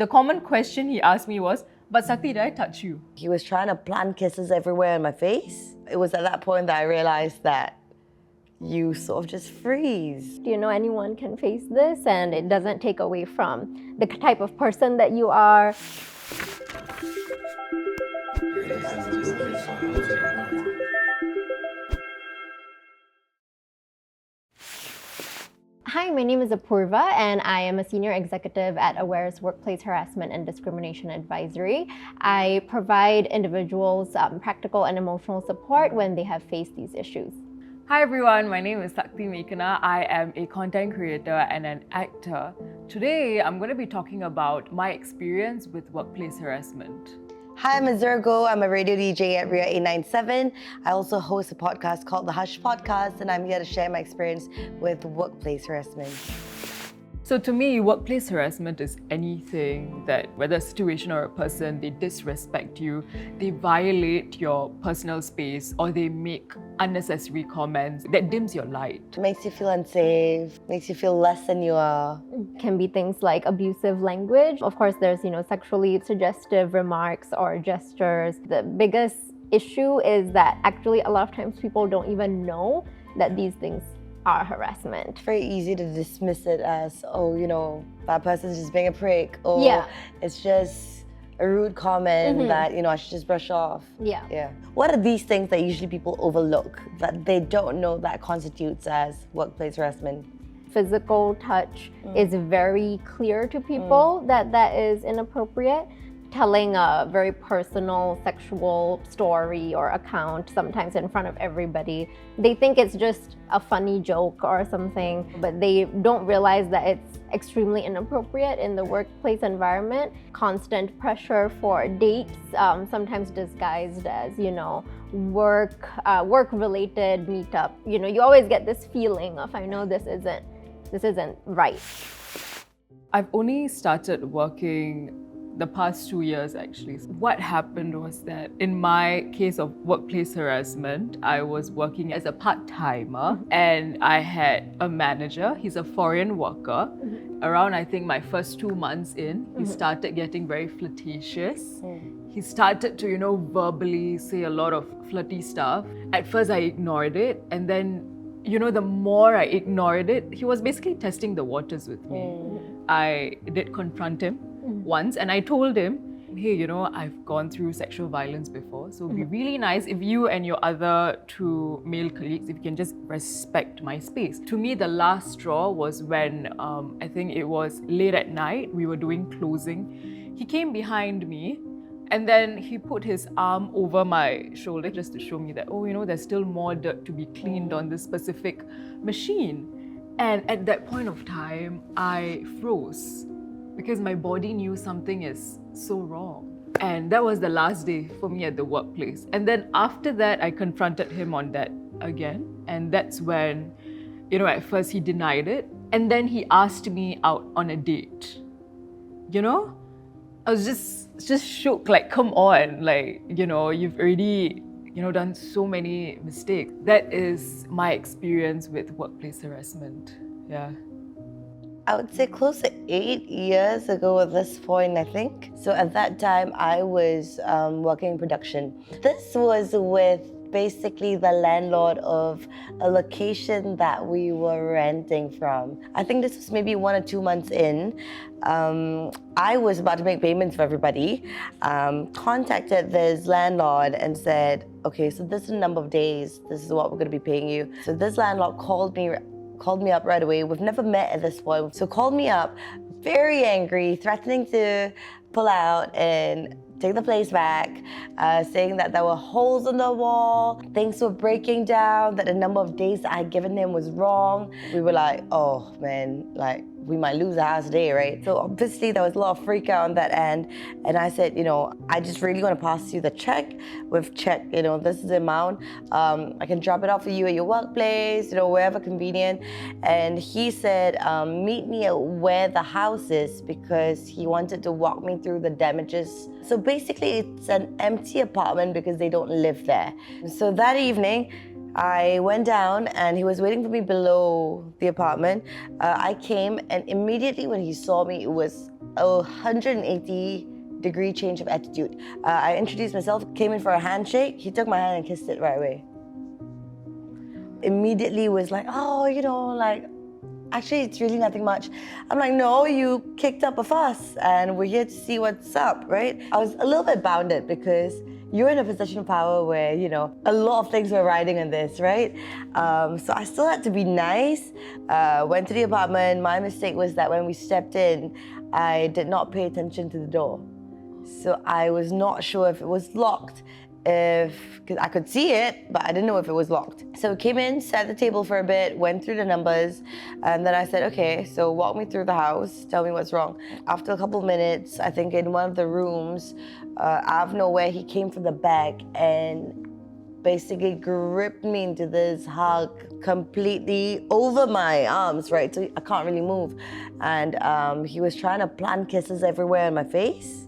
the common question he asked me was, but Sakti, did I touch you? He was trying to plant kisses everywhere in my face. It was at that point that I realized that you sort of just freeze. You know, anyone can face this, and it doesn't take away from the type of person that you are. Hi, my name is Apurva, and I am a senior executive at Aware's Workplace Harassment and Discrimination Advisory. I provide individuals practical and emotional support when they have faced these issues. Hi everyone, my name is Sakti Mekana. I am a content creator and an actor. Today, I'm going to be talking about my experience with workplace harassment. Hi, I'm Azurgo. I'm a radio DJ at Ria 897. I also host a podcast called The Hush Podcast, and I'm here to share my experience with workplace harassment. So to me, workplace harassment is anything that, whether a situation or a person, they disrespect you, they violate your personal space, or they make unnecessary comments that dims your light. It makes you feel unsafe, makes you feel less than you are. It can be things like abusive language. Of course, there's, sexually suggestive remarks or gestures. The biggest issue is that actually a lot of times people don't even know that these things are harassment. It's very easy to dismiss it as, that person's just being a prick, or it's just a rude comment that, I should just brush off. Yeah. What are these things that usually people overlook that they don't know that constitutes as workplace harassment? Physical touch is very clear to people that is inappropriate. Telling a very personal sexual story or account, sometimes in front of everybody. They think it's just a funny joke or something, but they don't realize that it's extremely inappropriate in the workplace environment. Constant pressure for dates, sometimes disguised as, work-related meetup. You always get this feeling of, I know this isn't right. I've only started working the past 2 years actually. What happened was that in my case of workplace harassment, I was working as a part-timer and I had a manager. He's a foreign worker. Around, I think, my first 2 months in, he started getting very flirtatious. He started to, verbally say a lot of flirty stuff. At first, I ignored it, and then the more I ignored it, he was basically testing the waters with me. I did confront him once, and I told him, hey, I've gone through sexual violence before, so it'd be really nice if you and your other 2 male colleagues, if you can just respect my space. To me, the last straw was when, I think it was late at night, we were doing closing. He came behind me, and then he put his arm over my shoulder just to show me that, there's still more dirt to be cleaned on this specific machine. And at that point of time, I froze because my body knew something is so wrong. And that was the last day for me at the workplace. And then after that, I confronted him on that again. And that's when, at first he denied it. And then he asked me out on a date. I was just shook, like, come on, like, you've already, done so many mistakes. That is my experience with workplace harassment, yeah. I would say close to 8 years ago at this point, I think. So at that time, I was working in production. This was with basically the landlord of a location that we were renting from. I think this was maybe 1 or 2 months in. I was about to make payments for everybody, contacted this landlord and said, okay, so this is the number of days, this is what we're gonna be paying you. So this landlord called me up right away. We've never met at this point. So called me up, very angry, threatening to pull out and take the place back, saying that there were holes in the wall, things were breaking down, that the number of days that I had given him was wrong. We were like, oh man, like, we might lose the house today, right? So obviously there was a lot of freak out on that end. And I said, I just really want to pass you the check. We've checked, this is the amount. I can drop it off for you at your workplace, wherever convenient. And he said, meet me at where the house is, because he wanted to walk me through the damages. So basically it's an empty apartment because they don't live there. So that evening, I went down and he was waiting for me below the apartment. I came, and immediately when he saw me, it was a 180-degree change of attitude. I introduced myself, came in for a handshake. He took my hand and kissed it right away. Immediately was like, oh, like, actually, it's really nothing much. I'm like, no, you kicked up a fuss and we're here to see what's up, right? I was a little bit bounded because you're in a position of power where, a lot of things were riding on this, right? So I still had to be nice. Went to the apartment. My mistake was that when we stepped in, I did not pay attention to the door. So I was not sure if it was locked. Because I could see it, but I didn't know if it was locked. So we came in, sat at the table for a bit, went through the numbers, and then I said, okay, so walk me through the house, tell me what's wrong. After a couple of minutes, I think in one of the rooms, out of nowhere, he came from the back and basically gripped me into this hug completely over my arms, right? So I can't really move. And he was trying to plant kisses everywhere on my face,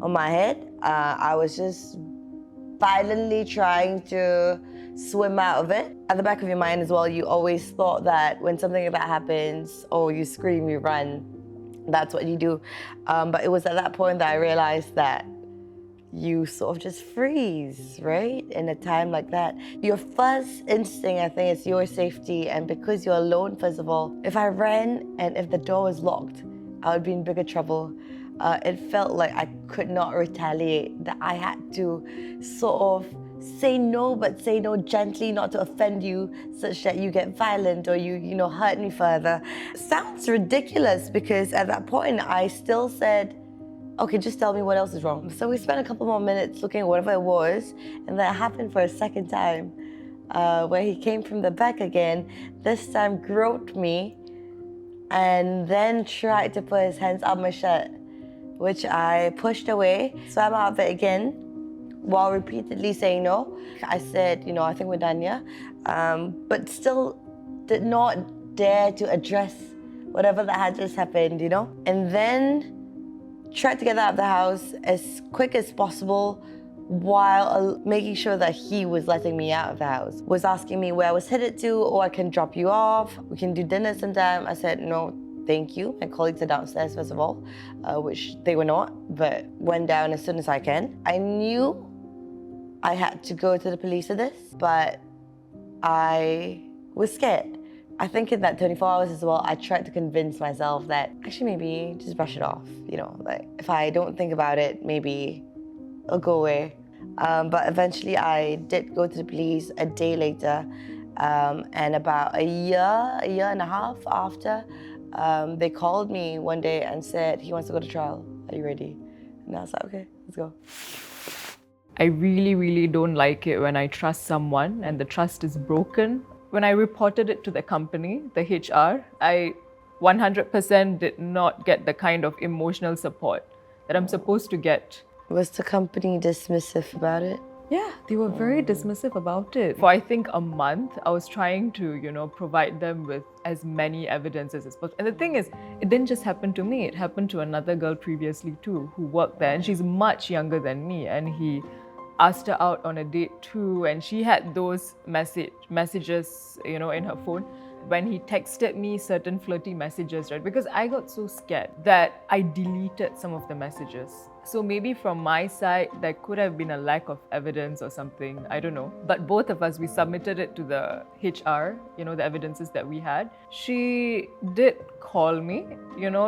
on my head. I was just violently trying to swim out of it. At the back of your mind as well, you always thought that when something like that happens, you scream, you run. That's what you do. But it was at that point that I realized that you sort of just freeze, right? In a time like that. Your first instinct, I think, is your safety. And because you're alone, first of all, if I ran and if the door was locked, I would be in bigger trouble. It felt like I could not retaliate, that I had to sort of say no, but say no gently, not to offend you, such that you get violent or you hurt me further. Sounds ridiculous because at that point I still said, okay, just tell me what else is wrong. So we spent a couple more minutes looking at whatever it was, and that happened for a second time, where he came from the back again, this time groped me, and then tried to put his hands up my shirt, which I pushed away, swam out of it again, while repeatedly saying no. I said, I think we're done, yeah? But still did not dare to address whatever that had just happened, And then tried to get out of the house as quick as possible while making sure that he was letting me out of the house. Was asking me where I was headed to, I can drop you off, we can do dinner sometime. I said, no, thank you. My colleagues are downstairs, first of all, which they were not, but went down as soon as I can. I knew I had to go to the police for this, but I was scared. I think in that 24 hours as well, I tried to convince myself that actually maybe just brush it off, like if I don't think about it, maybe it'll go away. But eventually I did go to the police a day later, and about a year and a half after, they called me one day and said, he wants to go to trial. Are you ready? And I was like, okay, let's go. I really, really don't like it when I trust someone and the trust is broken. When I reported it to the company, the HR, I 100% did not get the kind of emotional support that I'm supposed to get. Was the company dismissive about it? Yeah, they were very dismissive about it. For I think a month, I was trying to, provide them with as many evidences as possible. And the thing is, it didn't just happen to me. It happened to another girl previously too, who worked there. And she's much younger than me. And he asked her out on a date too. And she had those messages, in her phone. When he texted me certain flirty messages, right? Because I got so scared that I deleted some of the messages. So maybe from my side, there could have been a lack of evidence or something, I don't know. But both of us, we submitted it to the HR, the evidences that we had. She did call me,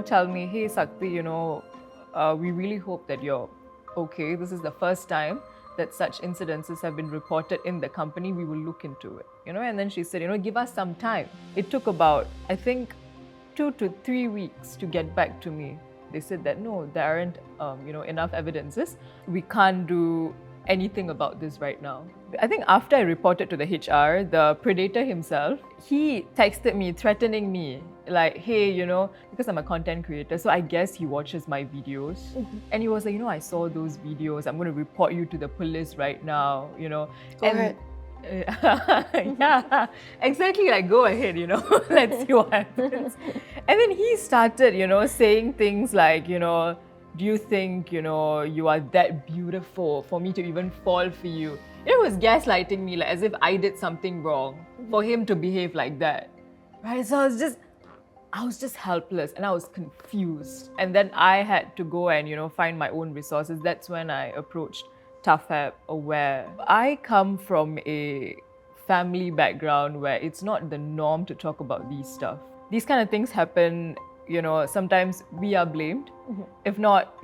tell me, hey Sakti, we really hope that you're okay. This is the first time that such incidences have been reported in the company. We will look into it, And then she said, give us some time. It took about, I think, 2 to 3 weeks to get back to me. They said that no, there aren't, enough evidences. We can't do anything about this right now. I think after I reported to the HR, the predator himself, he texted me, threatening me, like, hey, because I'm a content creator, so I guess he watches my videos. Mm-hmm. And he was like, I saw those videos. I'm going to report you to the police right now, Go ahead. Yeah, exactly, like go ahead, let's see what happens. And then he started, saying things like, do you think, you are that beautiful for me to even fall for you? It was gaslighting me, like as if I did something wrong for him to behave like that, right? So I was just, I was just helpless and I was confused. And then I had to go and, find my own resources. That's when I approached TAFEP Aware. I come from a family background where it's not the norm to talk about these stuff. These kind of things happen, sometimes we are blamed. If not,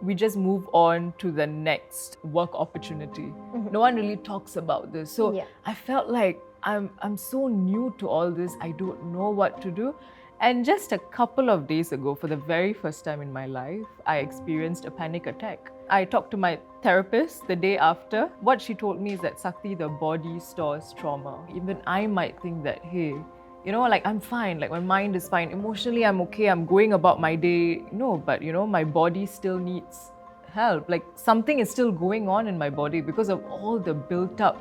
we just move on to the next work opportunity. No one really talks about this. So I felt like I'm so new to all this. I don't know what to do. And just a couple of days ago, for the very first time in my life, I experienced a panic attack. I talked to my therapist the day after. What she told me is that, Sakti, the body stores trauma. Even I might think that, hey, I'm fine, my mind is fine. Emotionally, I'm okay, I'm going about my day. No, but my body still needs help. Something is still going on in my body because of all the built up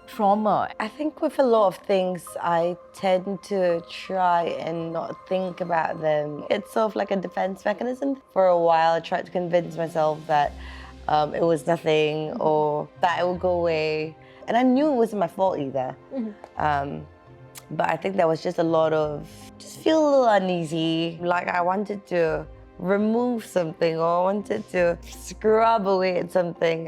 trauma. I think with a lot of things, I tend to try and not think about them. It's sort of like a defense mechanism. For a while, I tried to convince myself that it was nothing or that it would go away. And I knew it wasn't my fault either. But I think there was just a lot of, just feel a little uneasy. Like I wanted to remove something or I wanted to scrub away at something,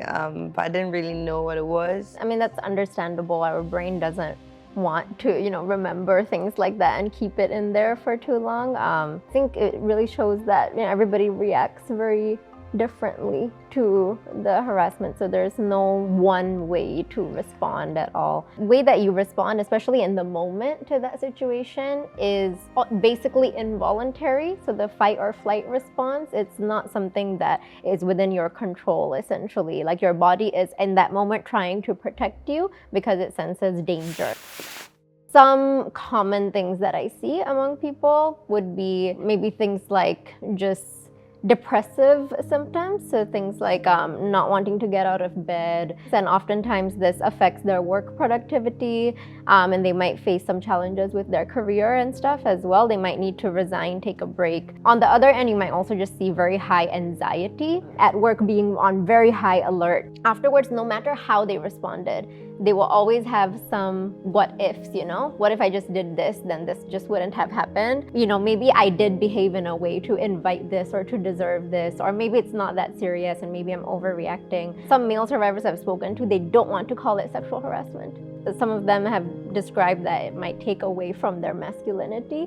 but I didn't really know what it was. I mean, that's understandable. Our brain doesn't want to, remember things like that and keep it in there for too long. I think it really shows that everybody reacts very differently to the harassment, so there's no one way to respond at all. The way that you respond, especially in the moment to that situation, is basically involuntary. So the fight or flight response, it's not something that is within your control, essentially. Like your body is in that moment trying to protect you because it senses danger. Some common things that I see among people would be maybe things like just depressive symptoms, so things like not wanting to get out of bed, and oftentimes this affects their work productivity, and they might face some challenges with their career and stuff as well. They might need to resign, take a break. On the other end, you might also just see very high anxiety at work, being on very high alert. Afterwards, no matter how they responded, they will always have some what ifs, What if I just did this, then this just wouldn't have happened? Maybe I did behave in a way to invite this or to deserve this, or maybe it's not that serious and maybe I'm overreacting. Some male survivors I've spoken to, they don't want to call it sexual harassment. Some of them have described that it might take away from their masculinity,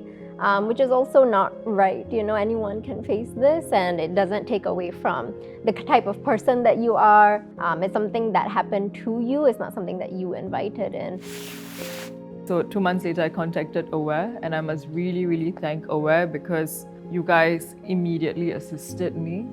which is also not right. Anyone can face this and it doesn't take away from the type of person that you are. It's something that happened to you. It's not something that you invited in. So 2 months later, I contacted Aware, and I must really, really thank Aware because you guys immediately assisted me,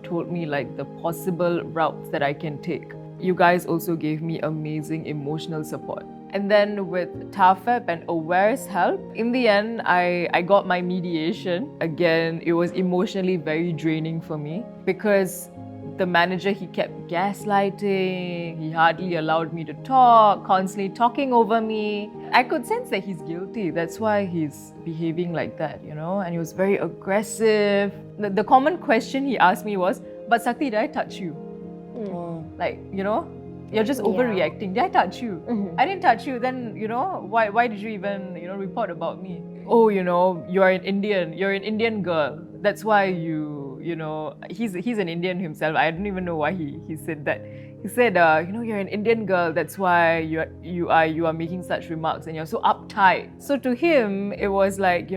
told me the possible routes that I can take. You guys also gave me amazing emotional support. And then with TAFEP and Aware's help, in the end, I got my mediation. Again, it was emotionally very draining for me because the manager, he kept gaslighting, he hardly allowed me to talk, constantly talking over me. I could sense that he's guilty. That's why he's behaving like that, and he was very aggressive. The common question he asked me was, but Sakti, did I touch you? You're just overreacting. Did I touch you? I didn't touch you. Then, why did you even, report about me? Oh, you're an Indian. You're an Indian girl. That's why he's an Indian himself. I don't even know why he said that. He said, you're an Indian girl. That's why you are making such remarks and you're so uptight. So to him, it was like,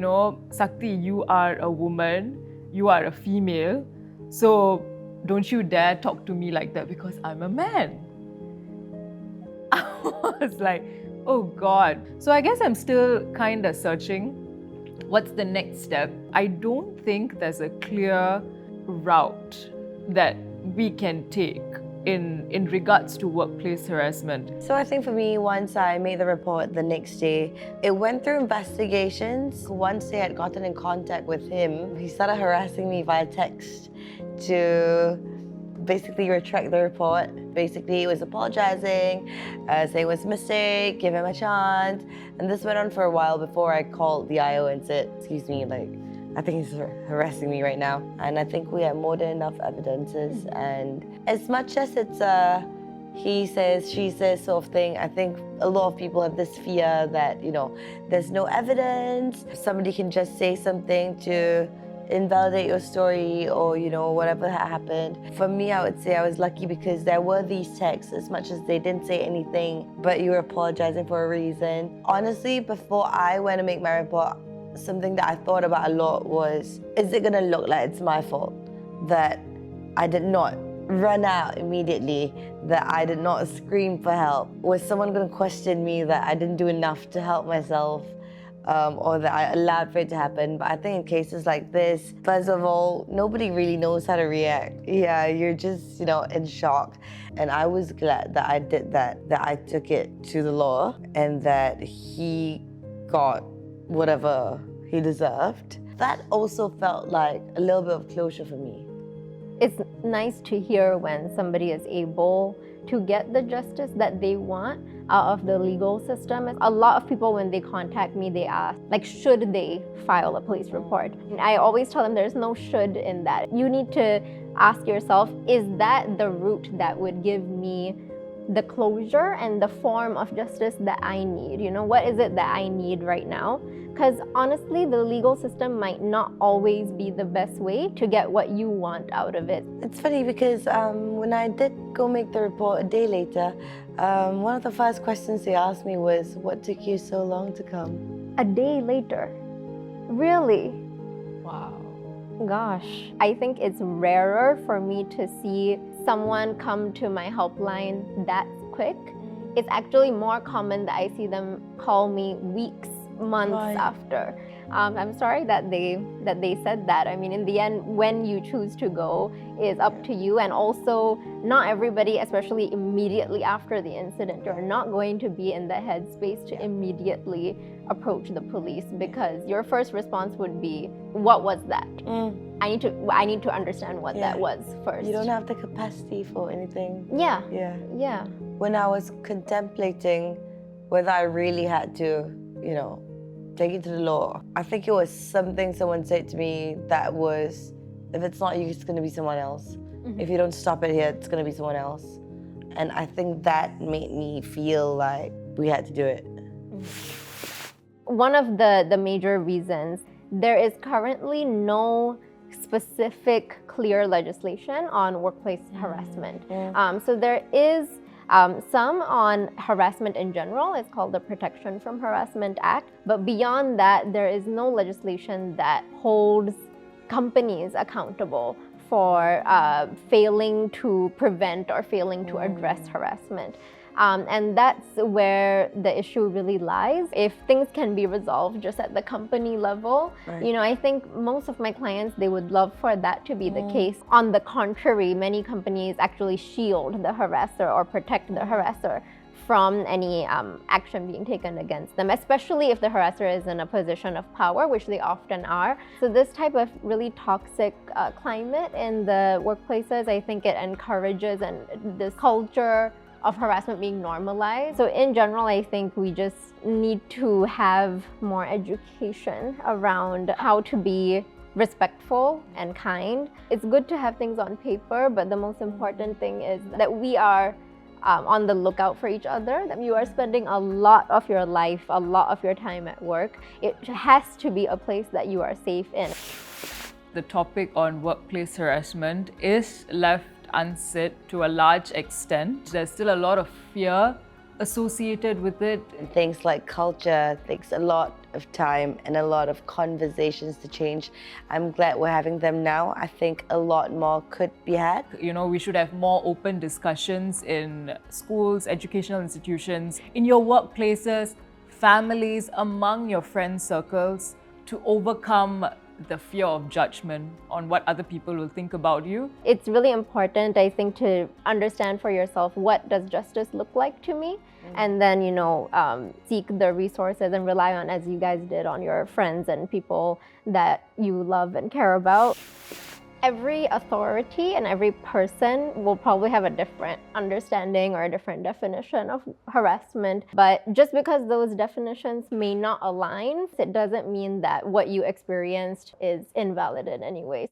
Sakti, you are a woman. You are a female. So don't you dare talk to me like that because I'm a man. I was like, oh God. So I guess I'm still kind of searching. What's the next step? I don't think there's a clear route that we can take in regards to workplace harassment. So I think for me, once I made the report the next day, it went through investigations. Once they had gotten in contact with him, he started harassing me via text to basically retract the report. Basically, he was apologizing, saying it was a mistake, give him a chance. And this went on for a while before I called the IO and said, excuse me, I think he's harassing me right now. And I think we have more than enough evidences. And as much as it's he says, she says sort of thing. I think a lot of people have this fear that, there's no evidence. Somebody can just say something to invalidate your story or, whatever happened. For me, I would say I was lucky because there were these texts, as much as they didn't say anything, but you were apologizing for a reason. Honestly, before I went to make my report, something that I thought about a lot was, is it gonna look like it's my fault that I did not run out immediately, that I did not scream for help? Was someone gonna question me that I didn't do enough to help myself? Or that I allowed for it to happen? But I think in cases like this, first of all, nobody really knows how to react. Yeah, you're just, in shock. And I was glad that I did that I took it to the law and that he got whatever he deserved. That also felt like a little bit of closure for me. It's nice to hear when somebody is able to get the justice that they want out of the legal system. A lot of people, when they contact me, they ask, should they file a police report? And I always tell them there's no should in that. You need to ask yourself, is that the route that would give me the closure and the form of justice that I need? What is it that I need right now? Because honestly, the legal system might not always be the best way to get what you want out of it. It's funny because when I did go make the report a day later, one of the first questions they asked me was, what took you so long to come? A day later? Really? Wow. Gosh, I think it's rarer for me to see someone come to my helpline that quick. It's actually more common that I see them call me weeks, months after. I'm sorry that they said that. I mean, in the end, when you choose to go is up to you. And also, not everybody, especially immediately after the incident, you're not going to be in the headspace to immediately approach the police, because your first response would be, what was that? I need to understand what that was first. You don't have the capacity for anything. Yeah. When I was contemplating whether I really had to, take it to the law, I think it was something someone said to me that was, if it's not you, it's going to be someone else. If you don't stop it here, it's going to be someone else. And I think that made me feel like we had to do it. One of the major reasons, there is currently no specific clear legislation on workplace harassment. So there is some on harassment in general. It's called the Protection from Harassment Act. But beyond that, there is no legislation that holds companies accountable for failing to prevent or failing to address harassment. And that's where the issue really lies. If things can be resolved just at the company level, I think most of my clients, they would love for that to be the case. On the contrary, many companies actually shield the harasser or protect the harasser from any action being taken against them, especially if the harasser is in a position of power, which they often are. So this type of really toxic climate in the workplaces, I think it encourages this culture of harassment being normalized. So in general, I think we just need to have more education around how to be respectful and kind. It's good to have things on paper, but the most important thing is that we are on the lookout for each other, that you are spending a lot of your life, a lot of your time at work. It has to be a place that you are safe in. The topic on workplace harassment is left unsaid to a large extent. There's still a lot of fear associated with it. Things like culture takes a lot of time and a lot of conversations to change. I'm glad we're having them now. I think a lot more could be had. We should have more open discussions in schools, educational institutions, in your workplaces, families, among your friend circles, to overcome the fear of judgment on what other people will think about you. It's really important, I think, to understand for yourself, what does justice look like to me? And then, seek the resources and rely on, as you guys did, on your friends and people that you love and care about. Every authority and every person will probably have a different understanding or a different definition of harassment. But just because those definitions may not align, it doesn't mean that what you experienced is invalid in any way.